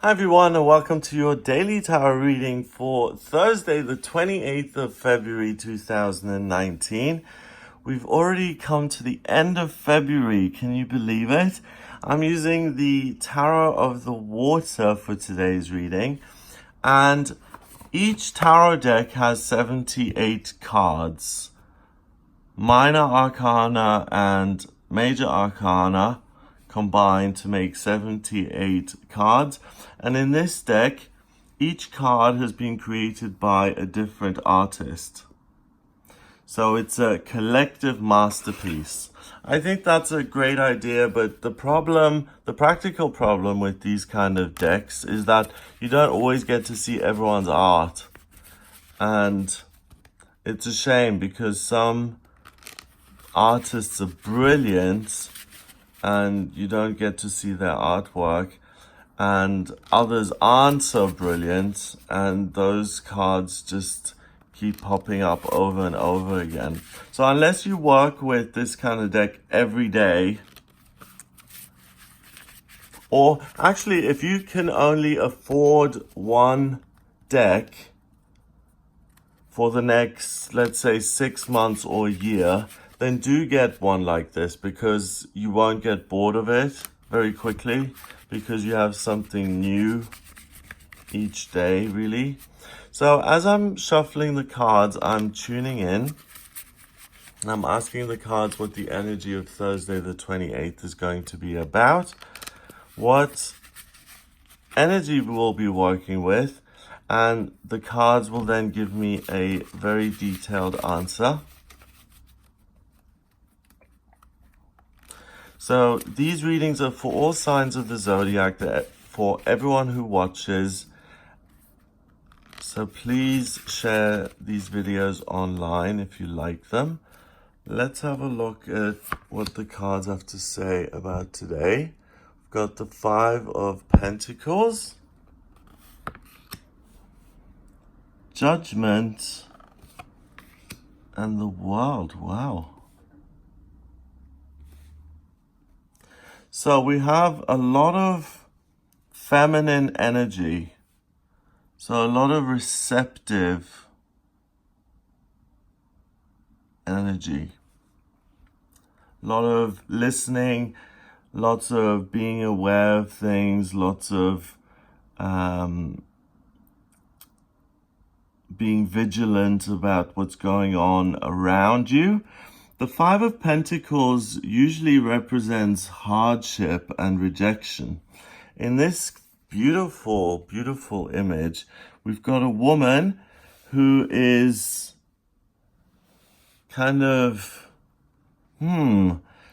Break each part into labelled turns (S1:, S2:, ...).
S1: Hi everyone, and welcome to your daily tarot reading for Thursday, the 28th of February 2019. We've already come to the end of February. Can you believe it? I'm using the Tarot of the Water for today's reading, and each tarot deck has 78 cards. Minor Arcana and Major Arcana combined to make 78 cards. And in this deck, each card has been created by a different artist. So it's a collective masterpiece. I think that's a great idea, but the practical problem with these kind of decks is that you don't always get to see everyone's art. And it's a shame because some artists are brilliant and you don't get to see their artwork, and others aren't so brilliant and those cards just keep popping up over and over again. So unless you work with this kind of deck every day, or actually if you can only afford one deck for the next, let's say, 6 months or a year, then do get one like this, because you won't get bored of it very quickly, because you have something new each day, really. So as I'm shuffling the cards, I'm tuning in, and I'm asking the cards what the energy of Thursday the 28th is going to be about, what energy we'll be working with, and the cards will then give me a very detailed answer. So these readings are for all signs of the zodiac, for everyone who watches. So please share these videos online if you like them. Let's have a look at what the cards have to say about today. We've got the Five of Pentacles, Judgment, and the World. Wow. So we have a lot of feminine energy. So a lot of receptive energy. A lot of listening, lots of being aware of things, lots of being vigilant about what's going on around you. The Five of Pentacles usually represents hardship and rejection. In this beautiful, beautiful image, we've got a woman who is kind of,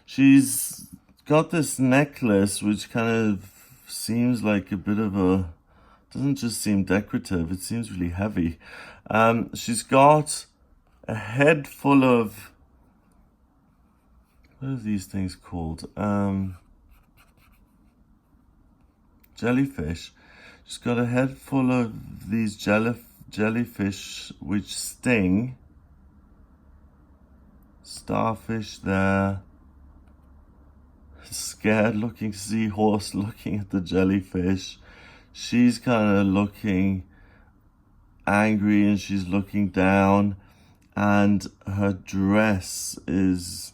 S1: she's got this necklace which kind of seems like a bit of a, doesn't just seem decorative, it seems really heavy. She's got a head full of, what are these things called? Jellyfish. She's got a head full of these jellyfish which sting. Starfish there. Scared looking seahorse looking at the jellyfish. She's kind of looking angry and she's looking down, and her dress is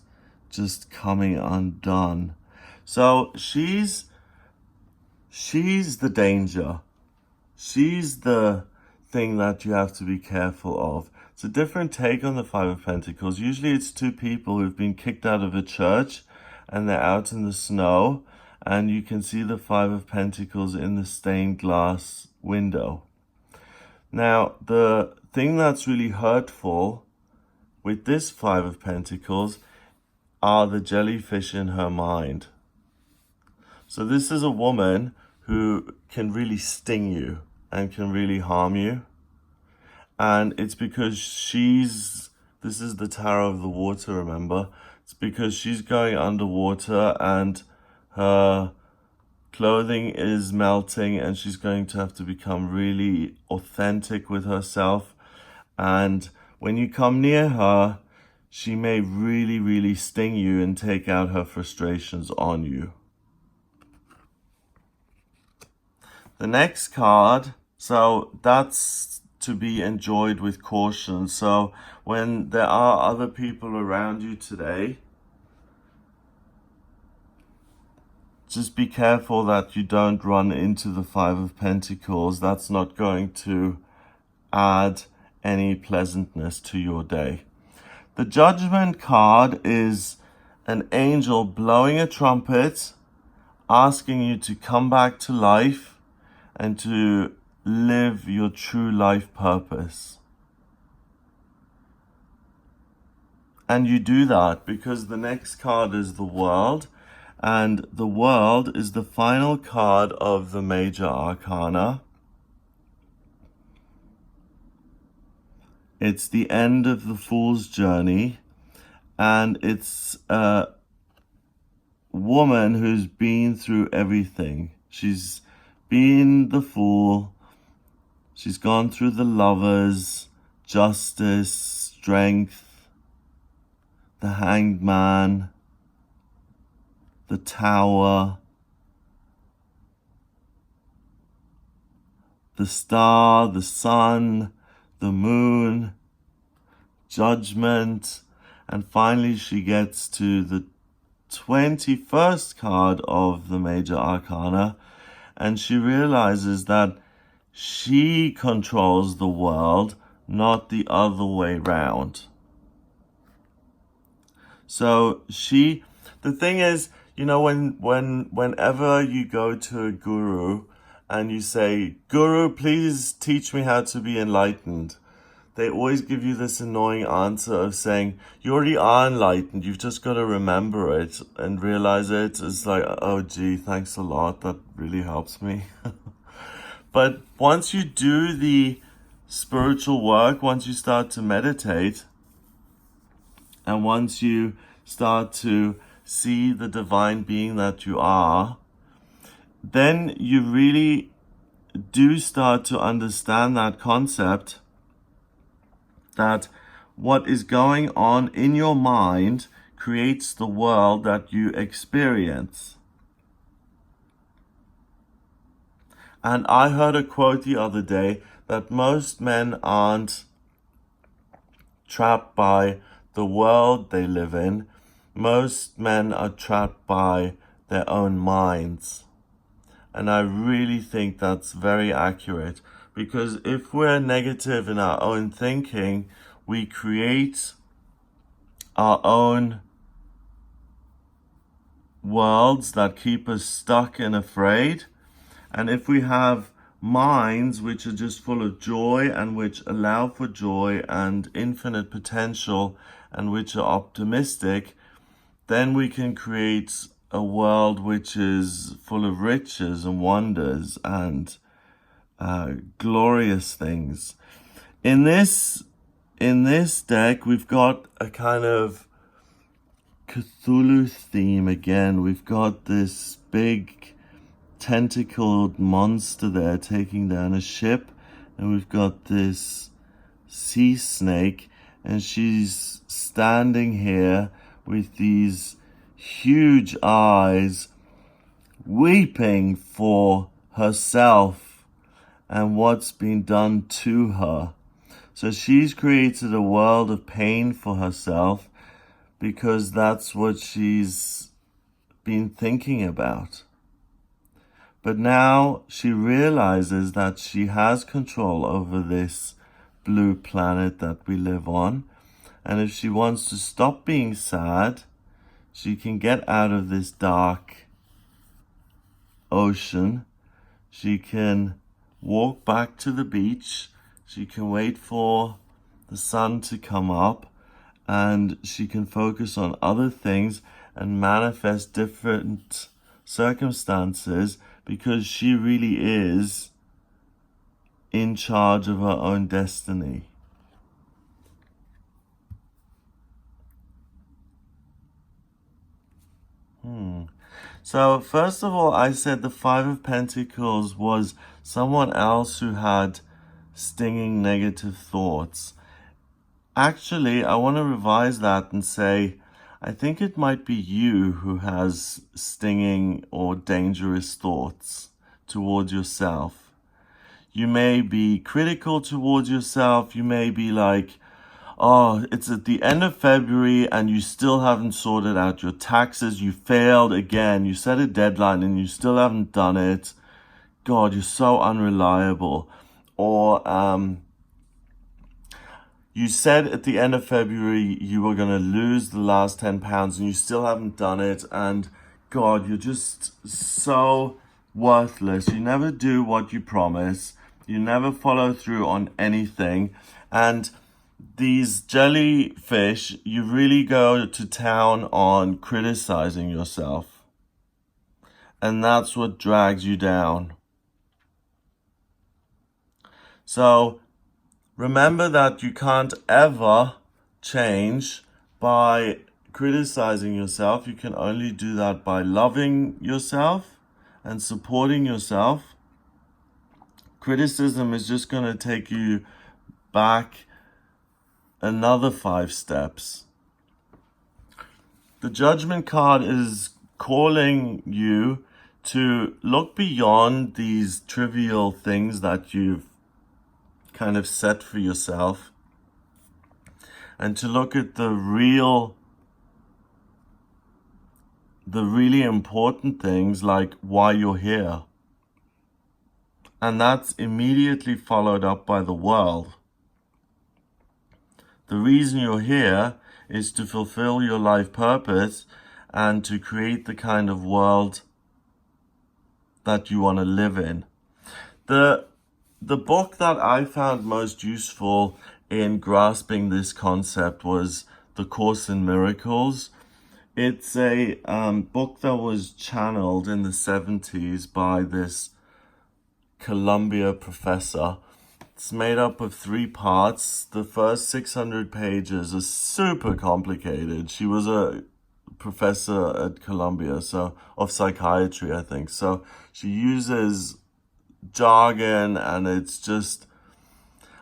S1: just coming undone. So she's the danger. She's the thing that you have to be careful of. It's a different take on the Five of Pentacles. Usually it's two people who've been kicked out of a church and they're out in the snow, and you can see the Five of Pentacles in the stained glass window. Now, the thing that's really hurtful with this Five of Pentacles are the jellyfish in her mind. So this is a woman who can really sting you and can really harm you. And it's because this is the Tarot of the Water, remember? It's because she's going underwater and her clothing is melting and she's going to have to become really authentic with herself. And when you come near her, she may really, really sting you and take out her frustrations on you. The next card, so that's to be enjoyed with caution. So when there are other people around you today, just be careful that you don't run into the Five of Pentacles. That's not going to add any pleasantness to your day. The Judgment card is an angel blowing a trumpet, asking you to come back to life and to live your true life purpose. And you do that because the next card is the World, and the World is the final card of the major arcana. It's the end of the Fool's journey, and it's a woman who's been through everything. She's been the Fool, she's gone through the Lovers, Justice, Strength, the Hanged Man, the Tower, the Star, the Sun, the Moon, Judgment, and finally she gets to the 21st card of the major arcana, and she realizes that she controls the world, not the other way round. So the thing is, you know, whenever you go to a guru and you say, "Guru, please teach me how to be enlightened," they always give you this annoying answer of saying, "You already are enlightened, you've just got to remember it and realize it." It's like, oh gee, thanks a lot, that really helps me. But once you do the spiritual work, once you start to meditate, and once you start to see the divine being that you are, then you really do start to understand that concept that what is going on in your mind creates the world that you experience. And I heard a quote the other day that most men aren't trapped by the world they live in. Most men are trapped by their own minds. And I really think that's very accurate, because if we're negative in our own thinking, we create our own worlds that keep us stuck and afraid. And if we have minds which are just full of joy and which allow for joy and infinite potential and which are optimistic, then we can create a world which is full of riches and wonders and glorious things. In this deck, we've got a kind of Cthulhu theme again. We've got this big tentacled monster there taking down a ship, and we've got this sea snake, and she's standing here with these huge eyes, weeping for herself and what's been done to her. So she's created a world of pain for herself because that's what she's been thinking about. But now she realizes that she has control over this blue planet that we live on. And if she wants to stop being sad, she can get out of this dark ocean. She can walk back to the beach. She can wait for the sun to come up, and she can focus on other things and manifest different circumstances, because she really is in charge of her own destiny. So first of all, I said the Five of Pentacles was someone else who had stinging negative thoughts. Actually, I want to revise that and say, I think it might be you who has stinging or dangerous thoughts, towards yourself. You may be critical towards yourself. You may be like, oh, it's at the end of February and you still haven't sorted out your taxes. You failed again. You set a deadline and you still haven't done it. God, you're so unreliable. Or you said at the end of February you were going to lose the last 10 pounds and you still haven't done it. And God, you're just so worthless. You never do what you promise. You never follow through on anything. And these jellyfish, you really go to town on criticizing yourself. And that's what drags you down. So remember that you can't ever change by criticizing yourself. You can only do that by loving yourself and supporting yourself. Criticism is just going to take you back another 5 steps. The Judgment card is calling you to look beyond these trivial things that you've kind of set for yourself and to look at the really important things, like why you're here. And that's immediately followed up by the world. The reason you're here is to fulfill your life purpose and to create the kind of world that you want to live in. The book that I found most useful in grasping this concept was The Course in Miracles. It's a book that was channeled in the 70s by this Columbia professor. It's made up of 3 parts. The first 600 pages are super complicated. She was a professor at Columbia, so of psychiatry, I think. So she uses jargon, and it's just,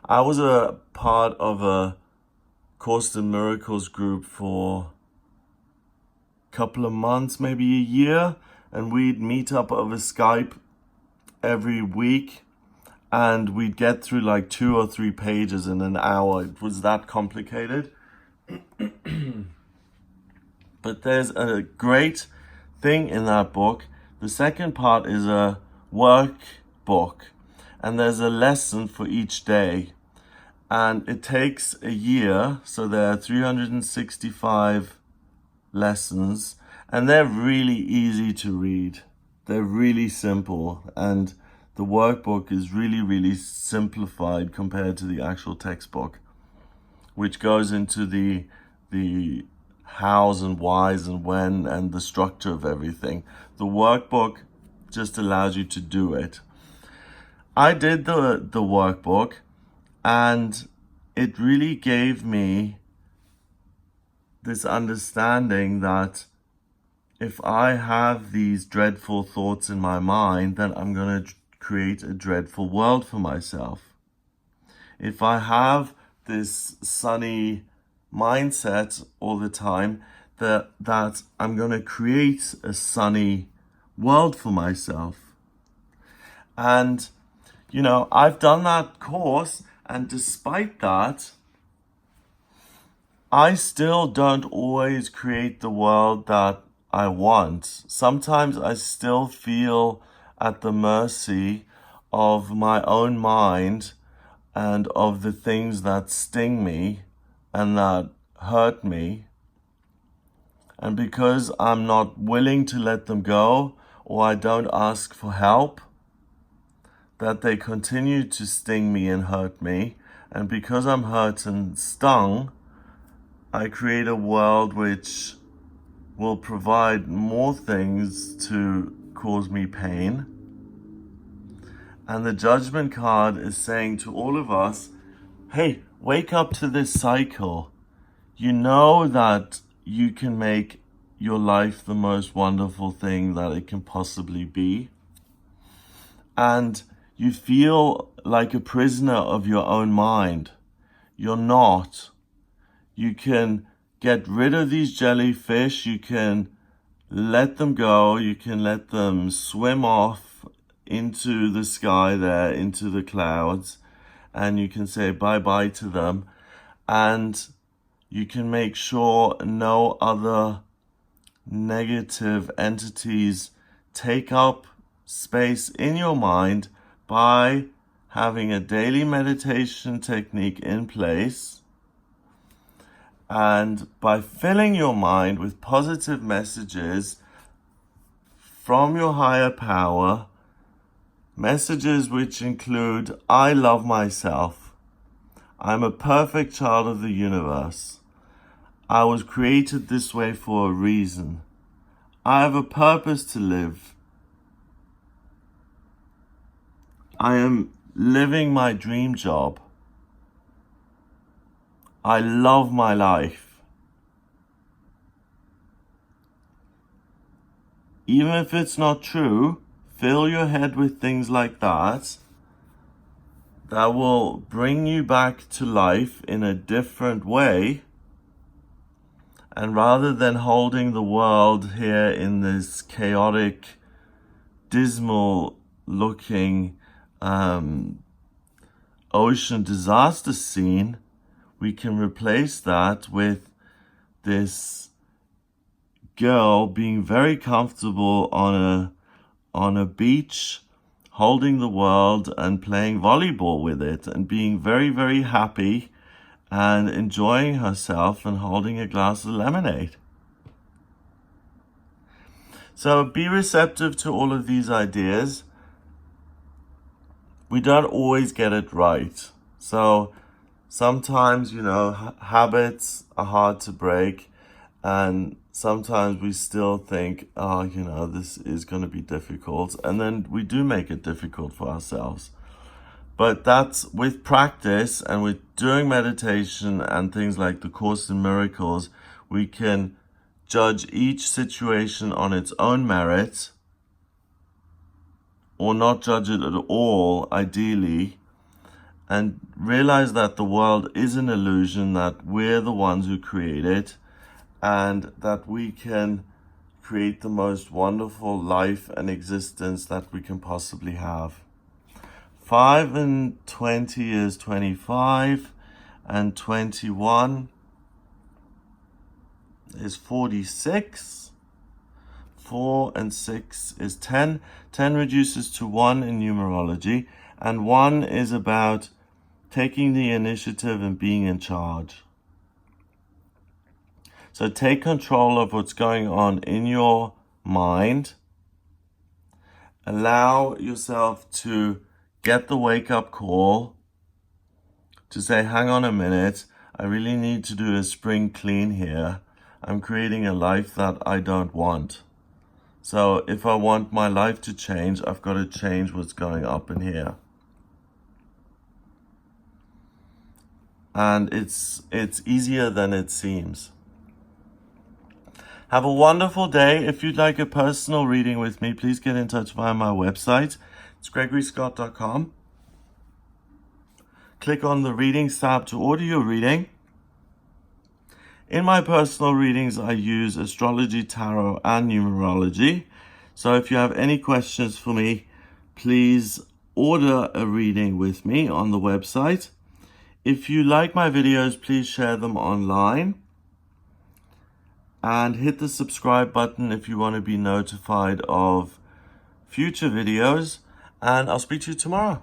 S1: I was a part of a Course in Miracles group for a couple of months, maybe a year, and we'd meet up over Skype every week, and we'd get through like 2 or 3 pages in an hour. It was that complicated. But there's a great thing in that book. The second part is a workbook, and there's a lesson for each day. And it takes a year, so there are 365 lessons, and they're really easy to read. They're really simple, and the workbook is really simplified compared to the actual textbook, which goes into the hows and whys and when and the structure of everything. The workbook just allows you to do it. I did the workbook, and it really gave me this understanding that if I have these dreadful thoughts in my mind, then I'm going to create a dreadful world for myself. If I have this sunny mindset all the time, that I'm going to create a sunny world for myself. And, you know, I've done that course, and despite that, I still don't always create the world that I want. Sometimes I still feel at the mercy of my own mind and of the things that sting me and that hurt me. And because I'm not willing to let them go, or I don't ask for help, that they continue to sting me and hurt me. And because I'm hurt and stung, I create a world which will provide more things to cause me pain. And the Judgment card is saying to all of us, hey, wake up to this cycle. You know that you can make your life the most wonderful thing that it can possibly be. And you feel like a prisoner of your own mind. You're not. You can get rid of these jellyfish. You can let them go. You can let them swim off into the sky there, into the clouds, and you can say bye-bye to them, and you can make sure no other negative entities take up space in your mind by having a daily meditation technique in place, and by filling your mind with positive messages from your higher power, messages which include, I love myself, I'm a perfect child of the universe, I was created this way for a reason, I have a purpose to live, I am living my dream job, I love my life. Even if it's not true, fill your head with things like that. That will bring you back to life in a different way. And rather than holding the world here in this chaotic, dismal looking ocean disaster scene, we can replace that with this girl being very comfortable on a beach, holding the world and playing volleyball with it, and being very, very happy and enjoying herself and holding a glass of lemonade. So be receptive to all of these ideas. We don't always get it right. So sometimes, habits are hard to break, and sometimes we still think, this is going to be difficult. And then we do make it difficult for ourselves. But that's with practice and with doing meditation and things like the Course in Miracles, we can judge each situation on its own merit, or not judge it at all, ideally, and realize that the world is an illusion, that we're the ones who create it, and that we can create the most wonderful life and existence that we can possibly have. 5 and 20 is 25, and 21 is 46. 4 and 6 is 10. 10 reduces to 1 in numerology, and 1 is about taking the initiative and being in charge. So take control of what's going on in your mind. Allow yourself to get the wake-up call to say, hang on a minute, I really need to do a spring clean here. I'm creating a life that I don't want. So if I want my life to change, I've got to change what's going up in here. And it's easier than it seems. Have a wonderful day. If you'd like a personal reading with me, please get in touch via my website. It's gregoryscott.com. Click on the Readings tab to order your reading. In my personal readings, I use astrology, tarot, and numerology. So if you have any questions for me, please order a reading with me on the website. If you like my videos, please share them online. And hit the subscribe button if you want to be notified of future videos. And I'll speak to you tomorrow.